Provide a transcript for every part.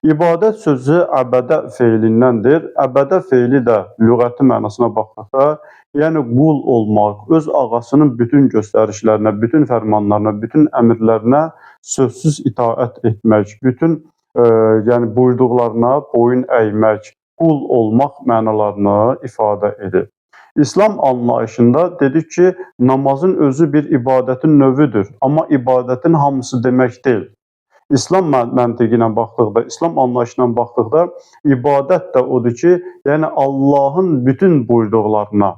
İbadət sözü əbədə feilindəndir. Əbədə feili də lüğəti mənasına baxdıqda, yəni qul olmaq, öz ağasının bütün göstərişlərinə, bütün fərmanlarına, bütün əmrlərinə sözsüz itaət etmək, bütün yəni buyurduqlarına boyun əymək, qul olmaq mənalarını ifadə edir. İslam anlayışında dedik ki, namazın özü bir ibadətin növüdür, amma ibadətin hamısı demək deyil. İslam məntiqi ilə baxdıqda, İslam anlayışına baxdıqda ibadət də odur ki, yəni Allahın bütün buyurduqlarına,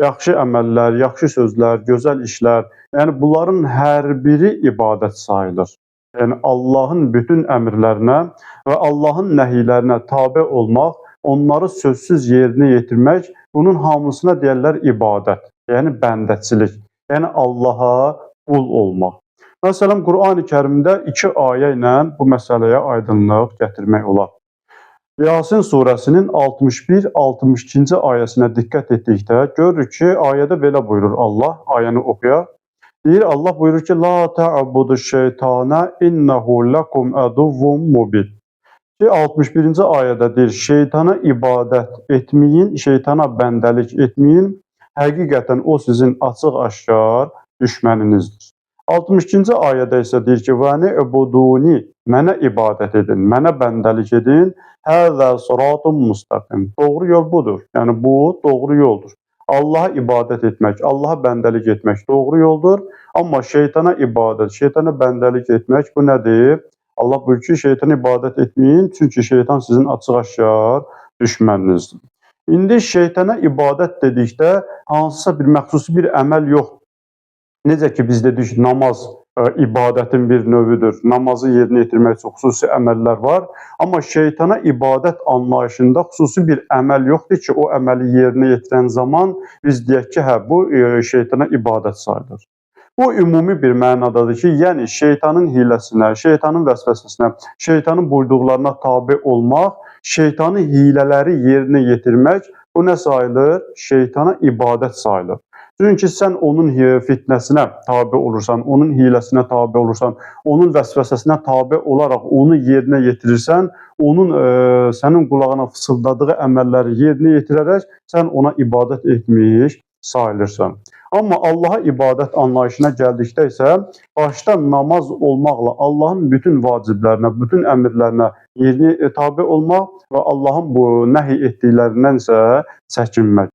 yaxşı əməllər, yaxşı sözlər, gözəl işlər, yəni bunların hər biri ibadət sayılır. Yəni Allahın bütün əmrlərinə və Allahın nəhiylərinə tabe olmaq, onları sözsüz yerinə yetirmək, bunun hamısına deyərlər ibadət, yəni bəndəçilik, yəni Allaha qul olmaq. Məsələn, Qur'an-ı Kərimdə 2 ayə ilə bu məsələyə aydınlıq gətirmək olar. Yasin surəsinin 61-62-ci ayəsinə diqqət etdikdə görürük ki, ayədə belə buyurur Allah, ayəni oxuyaq. Deyir, Allah buyurur ki, La ta'budu şeytana innehu lakum aduvvun mubin. 61-ci ayədə deyir, şeytana ibadət etməyin, şeytana bəndəlik etməyin, həqiqətən o sizin açıq-aşkar düşməninizdir. 62-ci ayədə isə deyir ki, "Vəni ubuduni", mənə ibadət edin, mənə bəndəlik edin. Həzə sıratun mustaqim. Doğru yol budur. Yəni bu doğru yoldur. Allaha ibadət etmək, Allaha bəndəlik etmək doğru yoldur. Amma şeytana ibadət, şeytana bəndəlik etmək bu nədir? Allah buyurur ki, şeytana ibadət etməyin, çünki şeytan sizin açıq-aşkar düşməninizdir. İndi şeytana ibadət dedikdə hansısa bir məxsusi bir əməl yoxdur. Necə ki, biz dedik, namaz ibadətin bir növüdür. Namazı yerinə yetirmək üçün xüsusi əməllər var. Amma şeytana ibadət anlayışında xüsusi bir əməl yoxdur ki, o əməli yerinə yetirən zaman biz deyək ki, hə, bu şeytana ibadət sayılır. Bu ümumi bir mənadadır ki, yəni şeytanın hiləsinə, şeytanın vəsvəsəsinə, şeytanın buyurduqlarına tabe olmaq, şeytanın hilələri yerinə yetirmək, bu nə sayılır? Şeytana ibadət sayılır. Çünki sən onun fitnəsinə tabe olursan, onun hiləsinə tabe olursan, onun vəsvəsəsinə tabe olaraq onu yerinə yetirirsən, onun sənin qulağına fısıldadığı əməlləri yerinə yetirərək sən ona ibadət etmiş sayılırsan. Amma Allaha ibadət anlayışına gəldikdə isə başda namaz olmaqla Allahın bütün vaciblərinə, bütün əmrlərinə yerinə tabe olmaq və Allahın bu nəhi etdiklərindən isə çəkinmək.